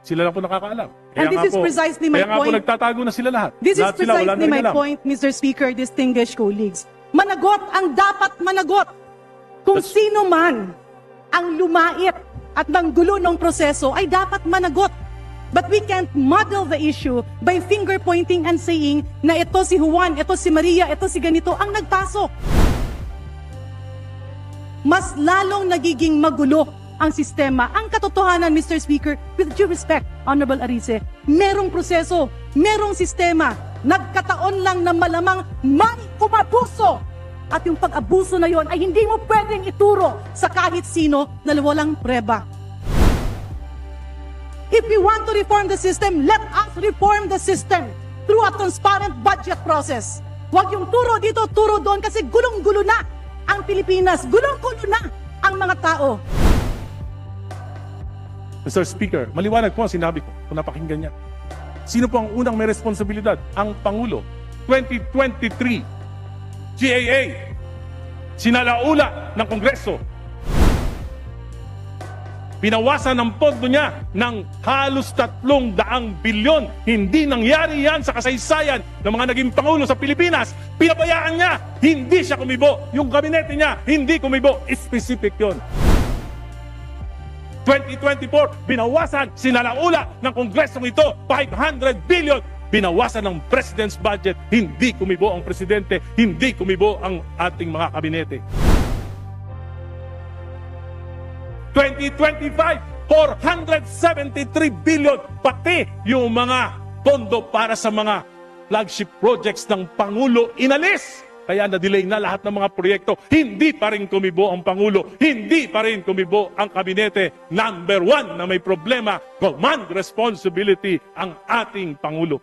Sila lang po nakakaalam. And this is precisely my Kaya nga po point. nagtatago na sila lahat. This is Lahat sila, wala na precisely rin my alam. point, Mr. Speaker, distinguished colleagues. Managot ang dapat managot. Kung sino man ang lumait at nanggulo ng proseso ay dapat managot. But we can't muddle the issue by finger-pointing and saying na ito si Juan, ito si Maria, ito si ganito ang nagpasok. Mas lalong nagiging magulo ang sistema. Ang katotohanan, Mr. Speaker, with due respect, Honorable Arice, merong proseso, merong sistema. Nagkataon lang na malamang may umabuso. At yung pag-abuso na yon ay hindi mo pwedeng ituro sa kahit sino na walang preba. If we want to reform the system, let us reform the system through a transparent budget process. Huwag yung turo dito, turo doon kasi gulong-gulo na ang Pilipinas. Gulong-gulo na ang mga tao. Mr. Speaker, maliwanag po ang sinabi ko kung napakinggan niya. Sino po ang unang may responsibilidad? Ang Pangulo. 2023, GAA, sinalaula ng Kongreso. Pinawasan ng pondo niya ng halos 300 bilyon. Hindi nangyari yan sa kasaysayan ng mga naging Pangulo sa Pilipinas. Pinabayaan niya, hindi siya kumibo. Yung kabinete niya, hindi kumibo. Specific yon. 2024, binawasan, sinalaula ng Kongresong ito, 500 billion. Binawasan ng President's budget, hindi kumibo ang Presidente, hindi kumibo ang ating mga kabinete. 2025, 473 billion, pati yung mga pondo para sa mga flagship projects ng Pangulo inalis. Kaya na-delay na lahat ng mga proyekto. Hindi pa rin kumibo ang Pangulo. Hindi pa rin kumibo ang kabinete. Number one na may problema, command responsibility ang ating Pangulo.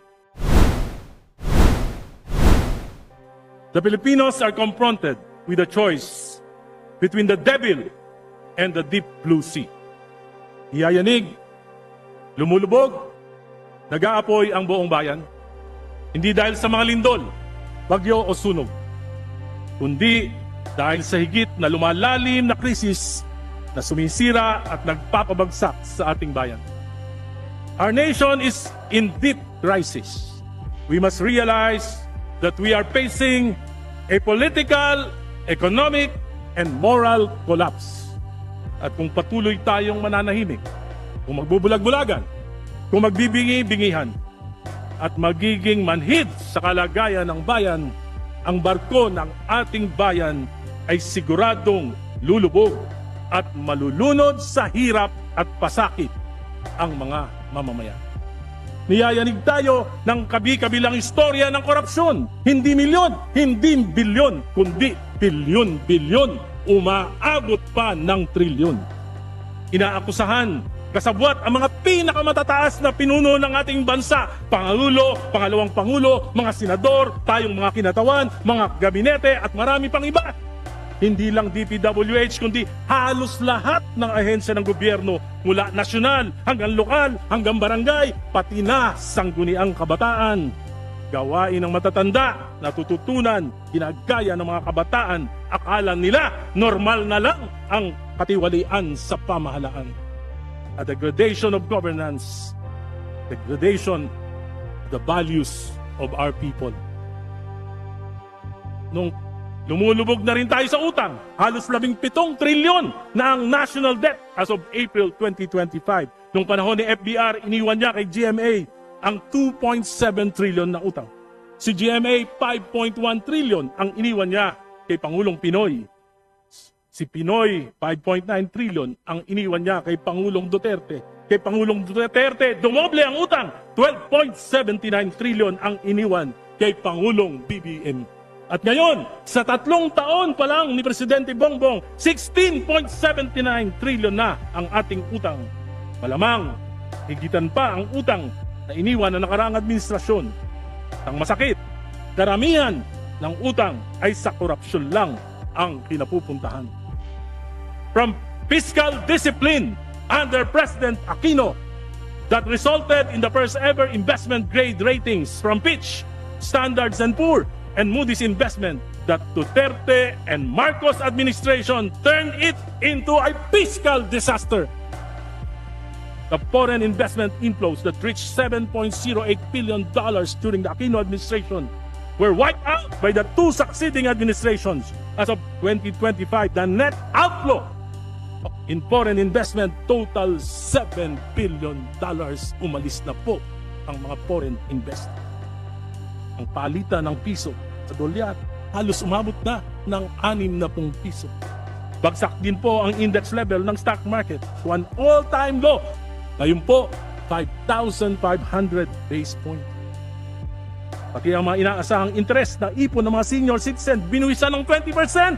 The Filipinos are confronted with a choice between the devil and the deep blue sea. Hiyayanig, lumulubog, nag-aapoy ang buong bayan. Hindi dahil sa mga lindol, bagyo o sunog, kundi dahil sa higit na lumalalim na krisis na sumisira at nagpapabagsak sa ating bayan. Our nation is in deep crisis. We must realize that we are facing a political, economic, and moral collapse. At kung patuloy tayong mananahimik, kung magbubulag-bulagan, kung magbibingi-bingihan, at magiging manhid sa kalagayan ng bayan, ang barko ng ating bayan ay siguradong lulubog at malulunod sa hirap at pasakit ang mga mamamayan. Niyayanig tayo ng kabi-kabilang istorya ng korupsyon. Hindi milyon, hindi bilyon, kundi bilyon-bilyon. Umaabot pa ng trilyon. Inaakusahan, kasabwat ang mga pinakamatataas na pinuno ng ating bansa. Pangulo, pangalawang Pangulo, mga senador, tayong mga kinatawan, mga gabinete at marami pang iba. Hindi lang DPWH kundi halos lahat ng ahensya ng gobyerno mula nasyonal hanggang lokal hanggang barangay pati na sangguniang kabataan. Gawain ng matatanda, natututunan, ginagaya ng mga kabataan, akala nila normal na lang ang katiwalian sa pamahalaan. A degradation of governance, degradation of the values of our people. Nung lumulubog na rin tayo sa utang, halos 17 trilyon na ang national debt as of April 2025. Nung panahon ni FBR, iniwan niya kay GMA ang 2.7 trillion na utang. Si GMA, 5.1 trillion ang iniwan niya kay Pangulong Pinoy. Si Pinoy, 5.9 trillion ang iniwan niya kay Pangulong Duterte. Kay Pangulong Duterte, dumoble ang utang. 12.79 trillion ang iniwan kay Pangulong BBM. At ngayon, sa 3 taon pa lang ni Presidente Bongbong, 16.79 trillion na ang ating utang. Malamang, higitan pa ang utang na iniwan ng nakaraang administrasyon. Ang masakit, karamihan ng utang ay sa korupsyon lang ang kinapupuntahan. From fiscal discipline under President Aquino that resulted in the first ever investment grade ratings from Fitch, Standards and Poor, and Moody's investment that Duterte and Marcos administration turned it into a fiscal disaster. the foreign investment inflows that reached $7.08 billion during the Aquino administration were wiped out by the two succeeding administrations. As of 2025, the net outflow in foreign investment total $7 billion. Umalis na po ang mga foreign investors. Ang palitan ng piso sa dolyar halos umabot na ng 60 piso. Bagsak din po ang index level ng stock market to an all-time low. Ngayon po, 5,500 base point. Pati ang mga inaasahang interest na ipon ng mga senior citizen binuwisan ng 20%.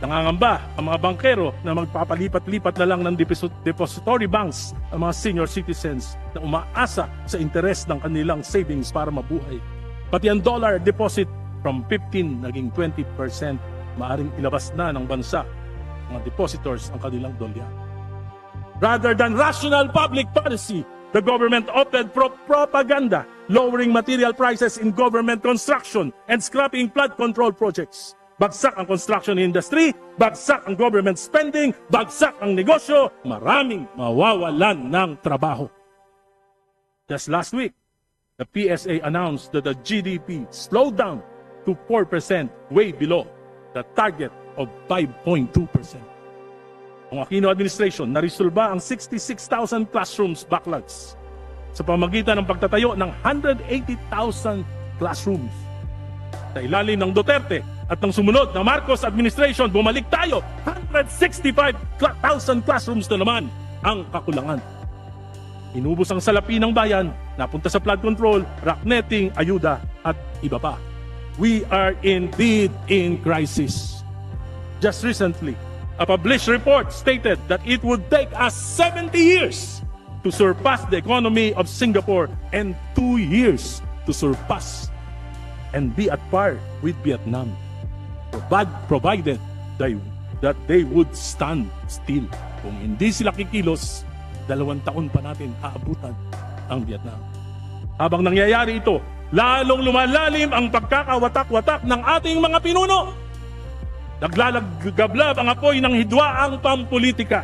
Nangangamba ang mga bankero na magpapalipat-lipat na lang ng depository banks ang mga senior citizens na umaasa sa interest ng kanilang savings para mabuhay. Pati ang dollar deposit from 15 naging 20%. Maaring ilabas na ng bansa mga depositors ang kanilang dolyar. Rather than rational public policy, the government opted for propaganda, lowering material prices in government construction and scrapping flood control projects. Bagsak ang construction industry, bagsak ang government spending, bagsak ang negosyo, maraming mawawalan ng trabaho. Just last week, the PSA announced that the GDP slowed down to 4%, way below the target of 5.2%. Ang Aquino administration naresolba ang 66,000 classrooms backlogs sa pamamagitan ng pagtatayo ng 180,000 classrooms. Sa ilalim ng Duterte at ng sumunod na Marcos administration, bumalik tayo, 165,000 classrooms na naman ang kakulangan. Inubos ang salapi ng bayan, napunta sa flood control, rock netting, ayuda at iba pa. We are indeed in crisis. Just recently, a published report stated that it would take us 70 years to surpass the economy of Singapore and 2 years to surpass and be at par with Vietnam, provided that they would stand still. Kung hindi sila kikilos, 2 taon pa natin aabutan ang Vietnam. Habang nangyayari ito, lalong lumalalim ang pagkakawatak-watak ng ating mga pinuno. Naglalagablab ang apoy ng hidwaang pampolitika.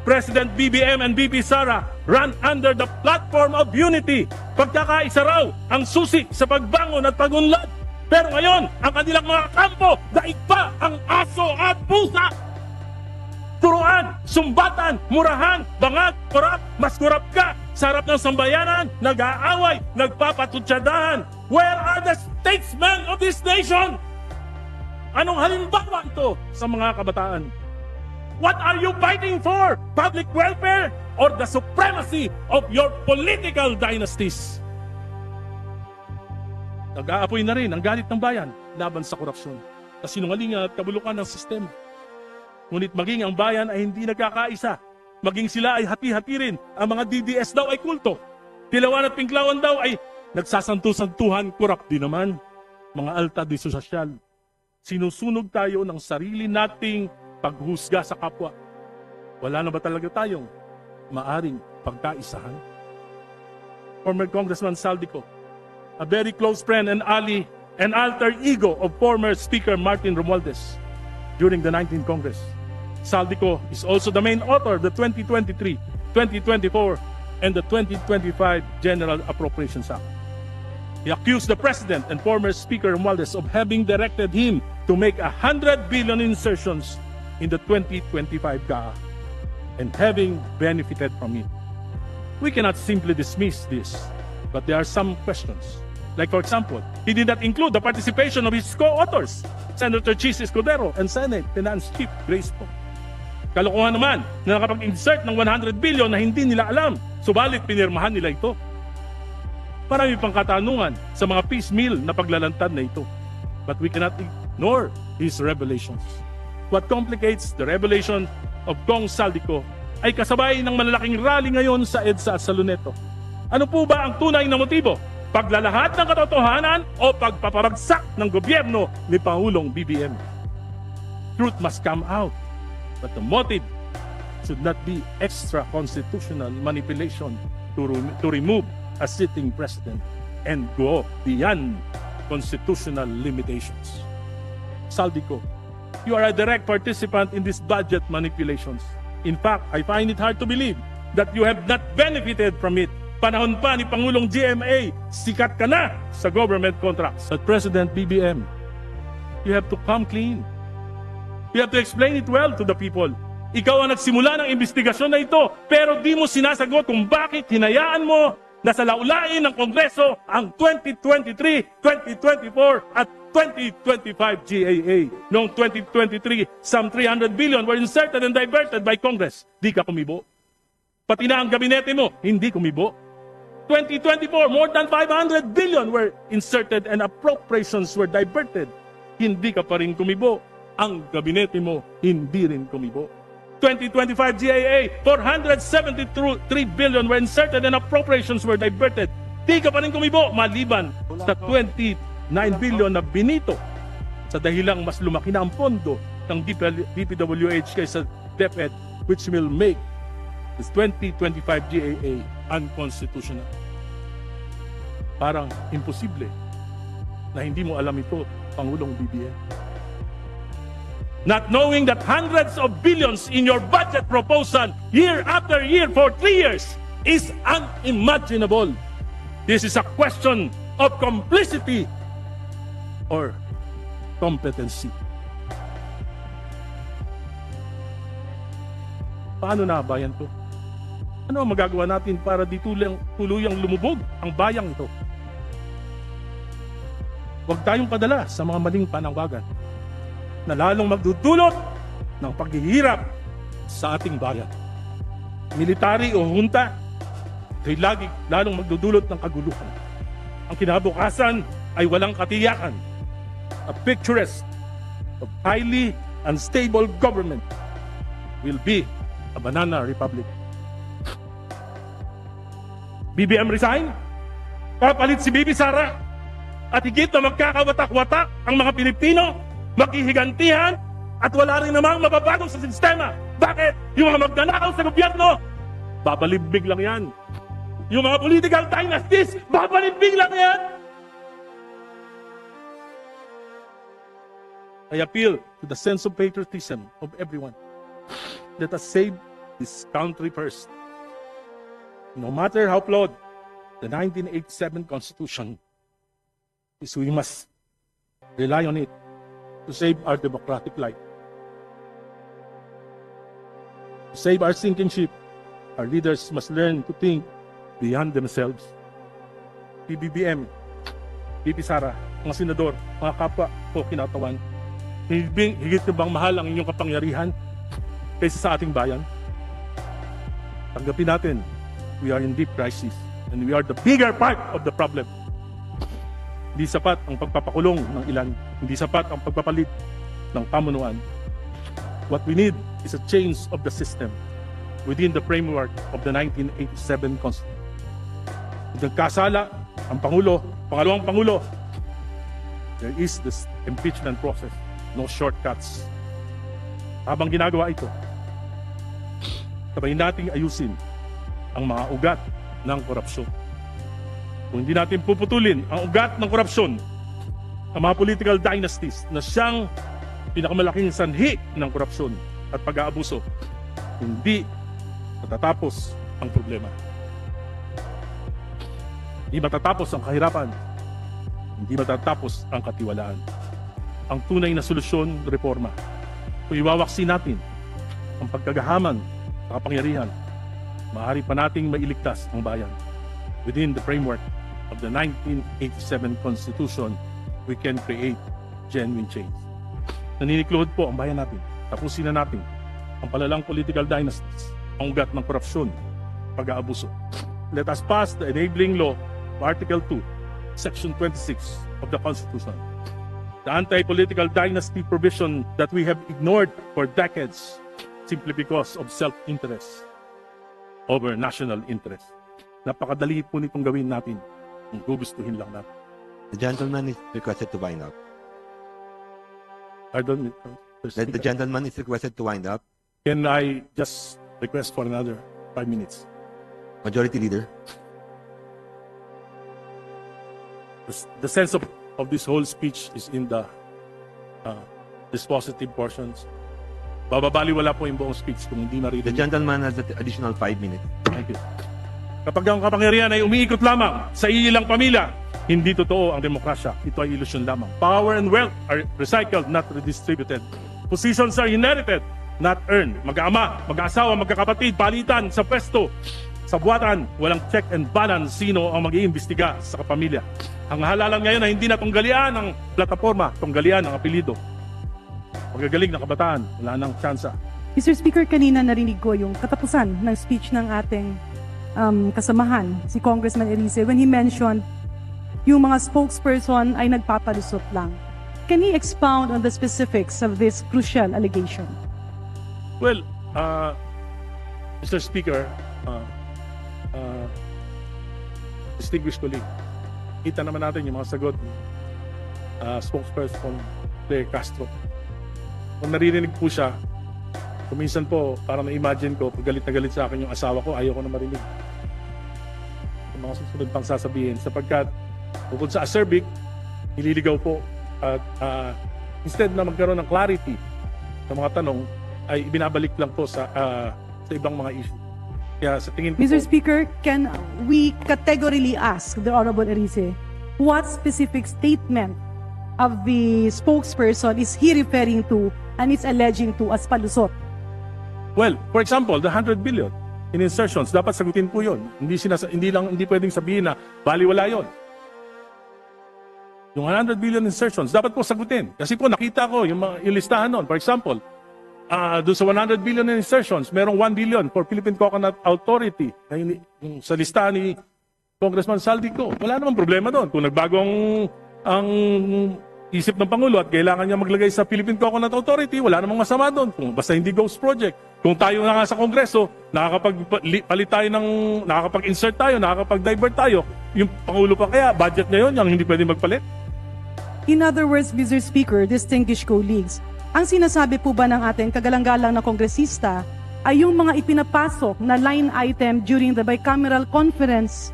President BBM and VP Sara ran under the platform of unity. Pagkakaisa raw ang susi sa pagbangon at pagunlad. Pero ngayon, ang kanilang mga kampo, daig pa ang aso at pusa. Turuan, sumbatan, murahan, bangag, korap, mas korap ka. Sa harap ng sambayanan, nag-aaway, nagpapatutsyadahan. Where are the statesmen of this nation? Anong halimbawa ito sa mga kabataan? What are you fighting for? Public welfare or the supremacy of your political dynasties? Nag-aapoy na rin ang galit ng bayan laban sa korupsyon, kasinungalingan at kabulukan ng sistema. Ngunit maging ang bayan ay hindi nagkakaisa, maging sila ay hati-hati rin, ang mga DDS daw ay kulto, Tilawan at Pinklawan daw ay nagsasantu-santuhan, korap din naman, mga alta di sosyal. Sinusunog tayo ng sarili nating paghusga sa kapwa. Wala na ba talaga tayong maaring pagkaisahan? Former Congressman Saldico, a very close friend and ally and alter ego of former Speaker Martin Romualdez during the 19th Congress. Saldico is also the main author of the 2023, 2024, and the 2025 General Appropriations Act. He accused the President and former Speaker Romualdez of having directed him to make 100 billion insertions in the 2025 GAA and having benefited from it. We cannot simply dismiss this, but there are some questions. Like, for example, he did not include the participation of his co-authors, Senator Chis Escudero and Senate Finance Chief Grace Poe. Kalokohan naman na nakapag-insert ng 100 billion na hindi nila alam, subalit pinirmahan nila ito. Marami pang katanungan sa mga piecemeal na paglalantad na ito. But we cannot ignore his revelations. What complicates the revelation of Kong Saldico ay kasabay ng malalaking rally ngayon sa EDSA at sa Luneta. Ano po ba ang tunay na motibo? Paglalahat ng katotohanan o pagpapabagsak ng gobyerno ni Pangulong BBM? Truth must come out, but the motive should not be extra-constitutional manipulation to remove a sitting president and go beyond constitutional limitations. Saldico, you are a direct participant in these budget manipulations. In fact, I find it hard to believe that you have not benefited from it. Panahon pa ni Pangulong GMA, sikat ka na sa government contracts. At President BBM, you have to come clean. You have to explain it well to the people. Ikaw ang nagsimula ng investigasyon na ito, pero di mo sinasagot kung bakit hinayaan mo na sa laulain ng Kongreso ang 2023, 2024 at 2025 GAA. Noong 2023, some 300 billion were inserted and diverted by Congress. Di ka kumibo. Pati na ang gabinete mo, hindi kumibo. 2024, more than 500 billion were inserted and appropriations were diverted. Hindi ka pa rin kumibo. Ang gabinete mo, hindi rin kumibo. 2025 GAA, 473 billion were inserted and appropriations were diverted. Di ka pa rin kumibo, maliban sa 29 billion na binito sa dahilang mas lumaki na ang pondo ng DPWH kaysa DepEd, which will make this 2025 GAA unconstitutional. Parang imposible na hindi mo alam ito, Pangulong BBM. Not knowing that hundreds of billions in your budget proposal year after year for 3 years is unimaginable. This is a question of complicity or competency. Paano na bayan to? Ano ang magagawa natin para di tuluyang lumubog ang bayang ito? Huwag tayong padala sa mga maling panawagan na lalong magdudulot ng paghihirap sa ating bayan. Military o junta ay lalong magdudulot ng kaguluhan. Ang kinabukasan ay walang katiyakan. A picturesque of highly unstable government will be a banana republic. BBM resign, papalit si Bibi Sara, at higit na magkakawatak-watak ang mga Pilipino, maghihigantihan, at wala rin namang mababago sa sistema. Bakit? Yung mga magnanakaw sa gobyerno, babalibbig lang yan. Yung mga political dynasties, babalibbig lang yan. I appeal to the sense of patriotism of everyone. Let us save this country first. No matter how flawed the 1987 Constitution is, we must rely on it to save our democratic life. To save our sinking ship, our leaders must learn to think beyond themselves. PBBM, Bibi Sara, mga senador, mga kapwa ko kinatawan, higit na bang mahal ang inyong kapangyarihan kaysa sa ating bayan? Tanggapin natin, we are in deep crisis and we are the bigger part of the problem. Hindi sapat ang pagpapakulong ng ilan, hindi sapat ang pagpapalit ng pamunuan. What we need is a change of the system within the framework of the 1987 Constitution. Nagkasala ang Pangulo, pangalawang Pangulo, there is this impeachment process, no shortcuts. Habang ginagawa ito, sabay nating ayusin ang mga ugat ng korupsyon. Kung hindi natin puputulin ang ugat ng korupsyon, ang mga political dynasties na siyang pinakamalaking sanhi ng korupsyon at pag-aabuso, hindi matatapos ang problema. Hindi matatapos ang kahirapan, hindi matatapos ang katiwalaan. Ang tunay na solusyon, reforma. Kung iwawaksi natin ang pagkagahaman sa kapangyarihan, maaari pa nating mailigtas ang bayan. Within the framework of the 1987 Constitution, we can create genuine change. Naninikluhod po ang bayan natin. Tapusin na natin ang palalang political dynasties, ang ugat ng korupsyon, pag-aabuso. Let us pass the enabling law of Article 2, Section 26 of the Constitution. The anti-political dynasty provision that we have ignored for decades simply because of self-interest over national interest. Napakadali po nitong gawin natin kung gugustuhin lang natin. The gentleman is requested to wind up. Pardon me. The gentleman is requested to wind up. Can I just request for another 5 minutes? Majority Leader. The sense of this whole speech is in the dispositive portions. Bababaliwala po yung buong speech kung hindi The marinig. gentleman has an additional 5 minutes. Thank you. Kapag ang kapangyarihan ay umiikot lamang sa ilang pamilya, hindi totoo ang demokrasya. Ito ay ilusyon lamang. Power and wealth are recycled, not redistributed. Positions are inherited, not earned. Mag-ama, mag-asawa, magkakapatid, palitan sa pwesto. Sa buwatan, walang check and balance sino ang mag-iimbestiga sa kapamilya. Ang halalan ngayon ay hindi na tunggalian ang plataforma, tunggalian ang apelido. Magagaling na kabataan, wala nang tsansa. Mr. Speaker, kanina narinig ko yung katapusan ng speech ng ating kasamahan, si Congressman Erice, when he mentioned yung mga spokesperson ay nagpapalusot lang. Can he expound on the specifics of this crucial allegation? Well, Mr. Speaker, distinguished colleague, kita naman natin yung mga sagot spokesperson Claire Castro. Kung naririnig po siya, kuminsan po, parang na-imagine ko, pag galit na galit sa akin yung asawa ko, ayaw ko na marinig. Yung mga susunod pang sasabihin, sapagkat bukod sa acerbic, nililigaw po at instead na magkaroon ng clarity sa mga tanong, ay ibinabalik lang po sa ibang mga issue. Kaya sa tingin ko Mr. po, Speaker, can we categorically ask the Honorable Erice what specific statement of the spokesperson is he referring to and is alleging to as palusot? well, for example, the 100 billion in insertions, dapat sagutin po yun. Hindi pwedeng sabihin na baliwala yun. Yung 100 billion insertions, dapat po sagutin. Kasi po nakita ko yung listahan nun. For example, doon sa 100 billion in insertions, merong 1 billion for Philippine Coconut Authority. Yung sa listahan ni Congressman Saldico, wala namang problema doon. Kung nagbago ang isip ng Pangulo at kailangan niya maglagay sa Philippine Coconut Authority, wala namang masama doon. Kung basta hindi ghost project. Kung tayo na nga sa Kongreso, nakakapag-palit tayo nakakapag-insert tayo, nakakapag-divert tayo, yung Pangulo pa kaya, budget niya yun, yung hindi pwede magpalit. In other words, Mr. Speaker, distinguished colleagues, ang sinasabi po ba ng ating kagalang-galang na kongresista ay yung mga ipinapasok na line item during the bicameral conference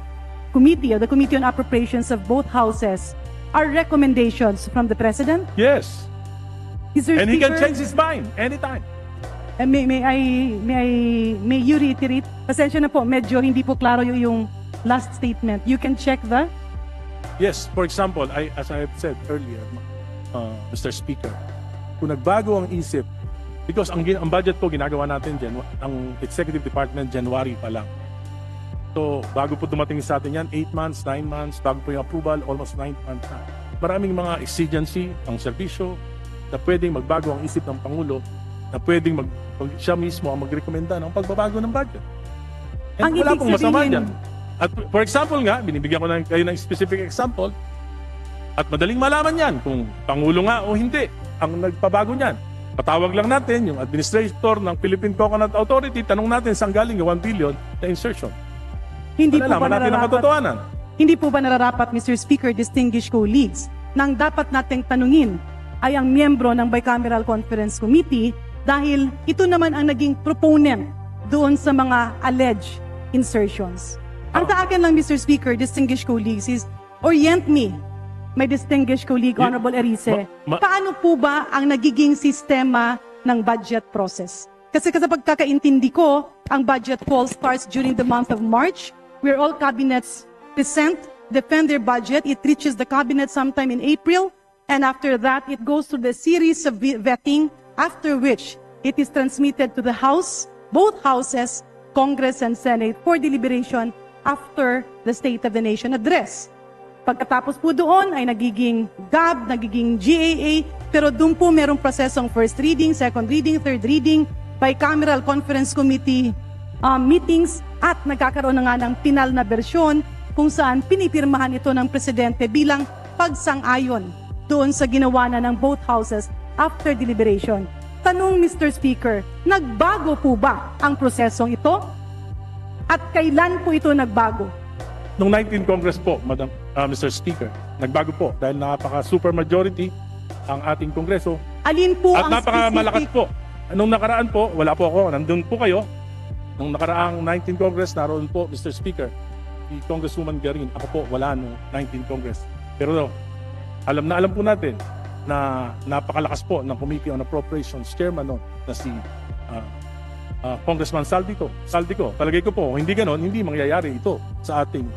committee or the Committee on Appropriations of both houses are recommendations from the President? Yes. Mr. And he can Speaker, change his mind anytime. may you reiterate? Pasensya na po, medyo hindi po klaro yung last statement. You can check the... Yes, for example, as I have said earlier, Mr. Speaker, kung nagbago ang isip, because ang budget po ginagawa natin dyan, ang Executive Department January pa lang. So, bago po dumating sa atin yan, 8 months, 9 months, bago po yung approval, almost 9 months na. Maraming mga exigency, ang serbisyo, na pwedeng magbago ang isip ng Pangulo, na pwedeng siya mismo ang magrekomenda ng pagbabago ng budget. And Ang wala ibig pong masama sabihin- dyan. At for example nga, binibigyan ko na kayo ng specific example, at madaling malaman yan kung Pangulo nga o hindi ang nagpabago niyan. Patawag lang natin yung administrator ng Philippine Coconut Authority, tanong natin saan galing yung 1 billion na insertion. Hindi po ba Malalaman natin ang nararapat? katotohanan. Hindi po ba nararapat, Mr. Speaker, distinguished colleagues, nang dapat nating tanungin ay ang miyembro ng Bicameral Conference Committee dahil ito naman ang naging proponent doon sa mga alleged insertions. Ang sa akin lang, Mr. Speaker, distinguished colleagues, is orient me, my distinguished colleague, Honorable Erice, paano po ba ang nagiging sistema ng budget process? Kasi sa pagkakaintindi ko, ang budget call starts during the month of March, where all cabinets present, defend their budget. It reaches the cabinet sometime in April, and after that, it goes through the series of vetting, after which it is transmitted to the House, both houses, Congress and Senate, for deliberation after the State of the Nation address. Pagkatapos po doon ay nagiging GAB, nagiging GAA, pero doon po merong prosesong first reading, second reading, third reading, bicameral conference committee meetings, at nagkakaroon na nga ng pinal na bersyon kung saan pinipirmahan ito ng Presidente bilang pagsang-ayon doon sa ginawa na ng both houses after deliberation. Tanong, Mr. Speaker, nagbago po ba ang prosesong ito? At kailan po ito nagbago? Noong 19 Congress po, Mr. Speaker, nagbago po dahil napaka-super majority ang ating Kongreso Alin po at ang napaka-malakas specific... po. Nung nakaraan po, wala po ako, nandun po kayo. Nung nakaraang 19 Congress, naroon po, Mr. Speaker, si Congresswoman Garin. Ako po, wala nung 19 Congress. Pero alam po natin na napakalakas po ng Committee on Appropriations Chairman noon na si Congressman Saldico. Palagay ko po, hindi ganon, hindi mangyayari ito sa ating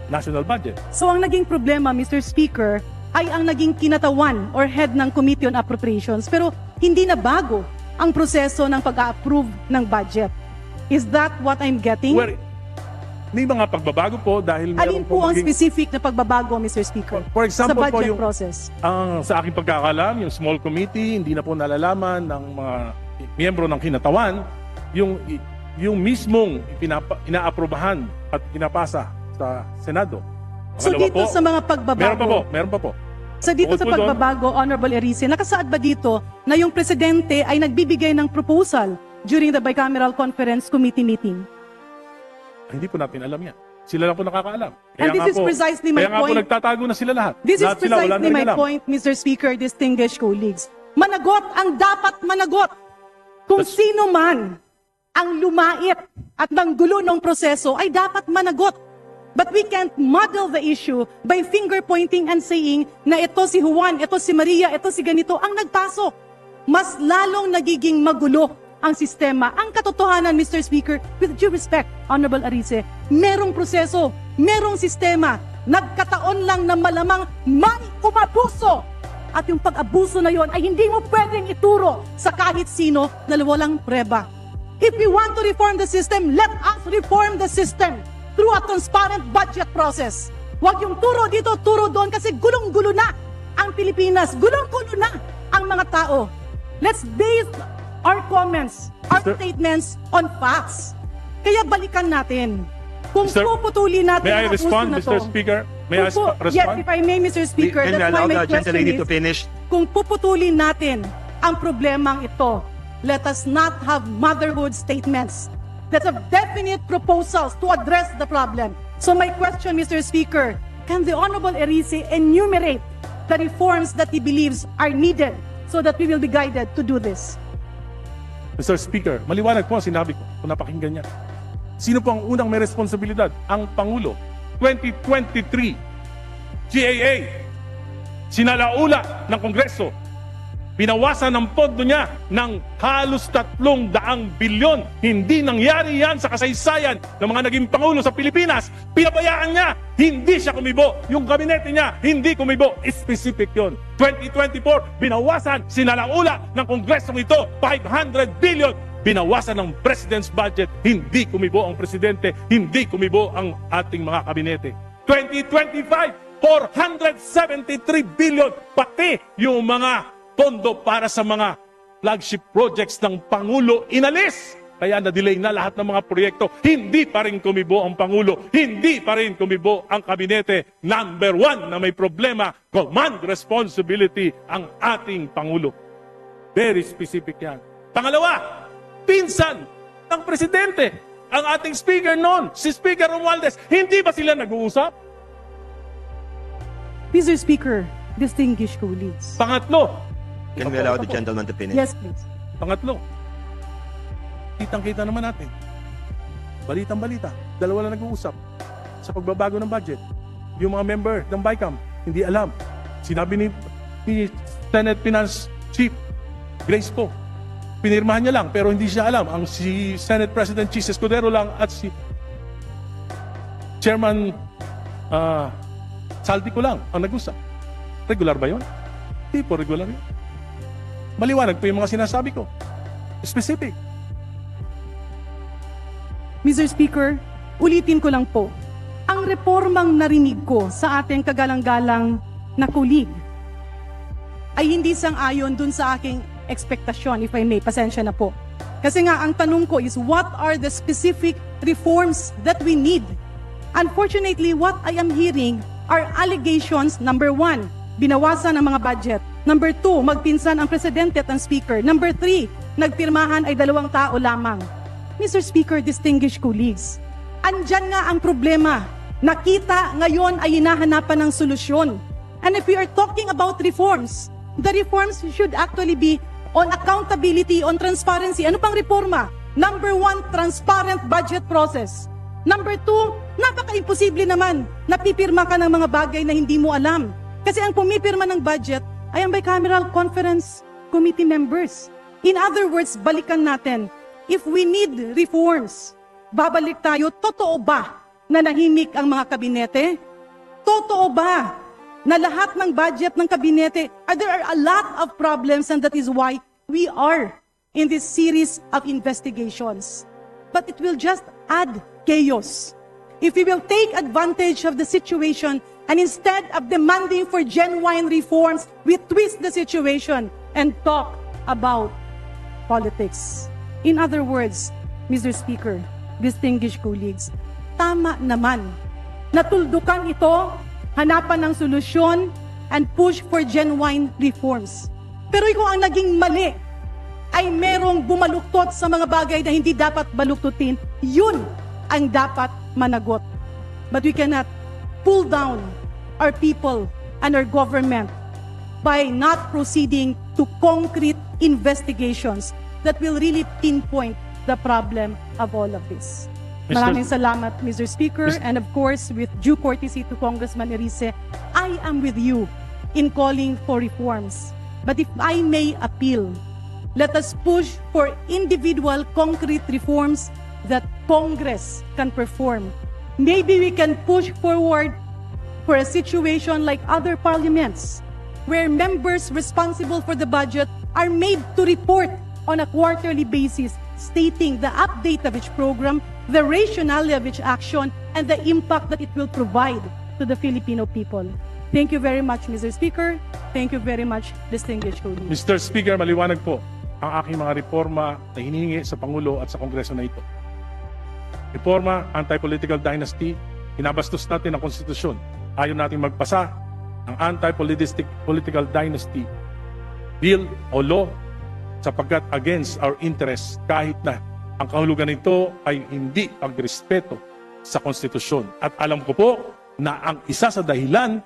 national budget. So ang naging problema, Mr. Speaker, ay ang naging kinatawan or head ng Committee on Appropriations. Pero hindi na bago ang proseso ng pag-approve ng budget. Is that what I'm getting? Well, may mga pagbabago po dahil Alin meron po ang maging- specific na pagbabago, Mr. Speaker, For example sa po, budget yung- process? Sa aking pagkakalam, yung small committee, hindi na po nalalaman ng mga miyembro ng kinatawan yung mismong inaaprobahan at pinapasa sa Senado. So Pangalawa dito sa mga pagbabago, meron pa po. so dito Bukod sa po doon- pagbabago, Honorable Erice, nakasaad ba dito na yung presidente ay nagbibigay ng proposal during the Bicameral Conference Committee meeting? Hindi po natin alam yan. Sila lang po nakakaalam. And this is precisely my kaya nga po point. nagtatago na sila lahat. This is Lahat sila, wala precisely na rin my alam. point, Mr. Speaker, distinguished colleagues. Managot ang dapat managot. Kung sino man ang lumait at nanggulo ng proseso ay dapat managot. But we can't muddle the issue by finger-pointing and saying na ito si Juan, ito si Maria, ito si ganito ang nagpasok. Mas lalong nagiging magulo ang sistema. Ang katotohanan, Mr. Speaker, with due respect, Honorable Arice, merong proseso, merong sistema. Nagkataon lang na malamang may umabuso. At yung pag-abuso na yon ay hindi mo pwedeng ituro sa kahit sino na walang preba. If we want to reform the system, let us reform the system through a transparent budget process. Huwag yung turo dito, turo doon kasi gulong-gulo na ang Pilipinas. Gulong-gulo na ang mga tao. Let's base our comments, our statements on facts. Kaya balikan natin. Kung puputulin natin May I ang respond, uso na Mr. to, Speaker? May I Yes, respond? if I may, Mr. Speaker, Can we that's why allow my the gentle question lady is, to finish? kung puputulin natin ang problemang ito, let us not have motherhood statements. Let's have definite proposals to address the problem. So my question, Mr. Speaker, can the Honorable Erice enumerate the reforms that he believes are needed so that we will be guided to do this? Mr. Speaker, maliwanag po ang sinabi ko kung napakinggan niya. Sino po ang unang may responsibilidad? Ang Pangulo. 2023, GAA, sinalaula ng Kongreso. Binawasan ng pondo niya ng halos 300 bilyon. Hindi nangyari yan sa kasaysayan ng mga naging Pangulo sa Pilipinas. Pinabayaan niya, hindi siya kumibo. Yung gabinete niya, hindi kumibo. Specific yon. 2024, binawasan, sinalaula ng Kongresong ito, 500 billion. Binawasan ng President's budget, hindi kumibo ang Presidente, hindi kumibo ang ating mga kabinete. 2025, 473 billion, pati yung mga pondo para sa mga flagship projects ng Pangulo inalis. Kaya na-delay na lahat ng mga proyekto. Hindi pa rin kumibo ang Pangulo. Hindi pa rin kumibo ang kabinete. Number one na may problema, command responsibility ang ating Pangulo. Very specific yan. Pangalawa, pinsan ng Presidente. Ang ating speaker noon, si Speaker Romualdez. Hindi ba sila nag-uusap? Mr. Speaker, distinguished colleagues. Pangatlo, Can we allow the gentleman to finish? Yes, please. Pangatlo, kitang-kita naman natin. Balitang-balita, dalawa lang nag-uusap sa pagbabago ng budget. Yung mga member ng BICAM, hindi alam. Sinabi ni Senate Finance Chief Grace po, pinirmahan niya lang pero hindi siya alam. Ang si Senate President Chis Escudero lang at si Chairman Saldico lang ang nag-usap. Regular ba yun? Hindi po regular yun. Maliwanag po yung mga sinasabi ko. Specific. Mr. Speaker, ulitin ko lang po. Ang reformang narinig ko sa ating kagalang-galang na kulig ay hindi sang-ayon dun sa aking ekspektasyon, if I may. Pasensya na po. Kasi nga, ang tanong ko is, what are the specific reforms that we need? Unfortunately, what I am hearing are allegations. Number one, binawasan ang mga budget. Number two, magpinsan ang presidente at ang speaker. Number three, nagpirmahan ay 2 tao lamang. Mr. Speaker, distinguished colleagues, andyan nga ang problema. Nakita ngayon ay hinahanapan ng solusyon. And if we are talking about reforms, the reforms should actually be on accountability, on transparency. Ano pang reforma? Number one, transparent budget process. Number two, napaka-imposible naman na pipirma ka ng mga bagay na hindi mo alam. Kasi ang pumipirma ng budget ay ang Bicameral Conference Committee members. In other words, balikan natin, if we need reforms, babalik tayo, totoo ba na nahimik ang mga kabinete? Totoo ba na lahat ng budget ng kabinete, there are a lot of problems, and that is why we are in this series of investigations. But it will just add chaos. If we will take advantage of the situation and instead of demanding for genuine reforms, we twist the situation and talk about politics. In other words, Mr. Speaker, distinguished colleagues, tama naman. Natuldukan ito, hanapan ng solusyon, and push for genuine reforms. Pero kung ang naging mali ay merong bumaluktot sa mga bagay na hindi dapat baluktutin, yun ang dapat managot. But we cannot pull down our people and our government by not proceeding to concrete investigations that will really pinpoint the problem of all of this. Maraming salamat, Mr. Speaker, and of course, with due courtesy to Congressman Erice, I am with you in calling for reforms. But if I may appeal, let us push for individual concrete reforms that Congress can perform. Maybe we can push forward for a situation like other parliaments, where members responsible for the budget are made to report on a quarterly basis, stating the update of each program, the rationale of each action, and the impact that it will provide to the Filipino people. Thank you very much, Mr. Speaker. Thank you very much, distinguished colleagues. Mr. Speaker, maliwanag po ang aking mga reforma na hinihingi sa Pangulo at sa Kongreso na ito. Reforma, anti-political dynasty, hinabastos natin ang konstitusyon. Ayaw natin magpasa ng anti-political dynasty bill o law sapagkat against our interests kahit na ang kahulugan nito ay hindi pagrespeto sa konstitusyon. At alam ko po na ang isa sa dahilan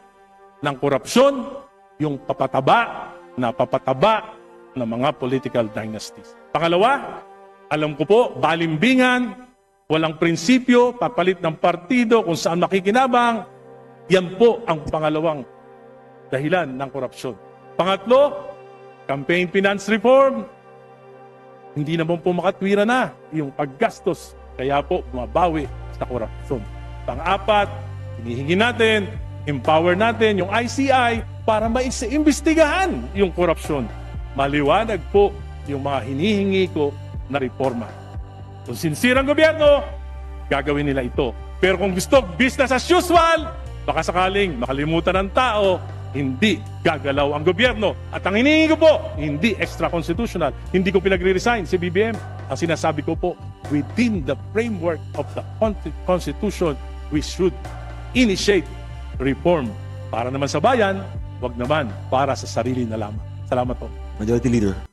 ng korupsyon, yung papataba ng mga political dynasties. Pangalawa, alam ko po, balimbingan, walang prinsipyo, papalit ng partido kung saan makikinabang, yan po ang pangalawang dahilan ng korupsyon. Pangatlo, campaign finance reform, hindi naman po makatwira na yung paggastos, kaya po bumabawi sa korupsyon. Pang-apat, hinihingi natin, empower natin yung ICI para maimbestigahan yung korupsyon. Maliwanag po yung mga hinihingi ko na reforma. Kung sincere ang gobyerno, gagawin nila ito. Pero kung gusto business as usual, baka sakaling makalimutan ng tao, hindi gagalaw ang gobyerno. At ang hinihingi ko po, hindi extra-constitutional. Hindi ko pinagre-resign si BBM. Ang sinasabi ko po, within the framework of the Constitution, we should initiate reform. Para naman sa bayan, wag naman para sa sarili na lamang. Salamat po. Majority Leader.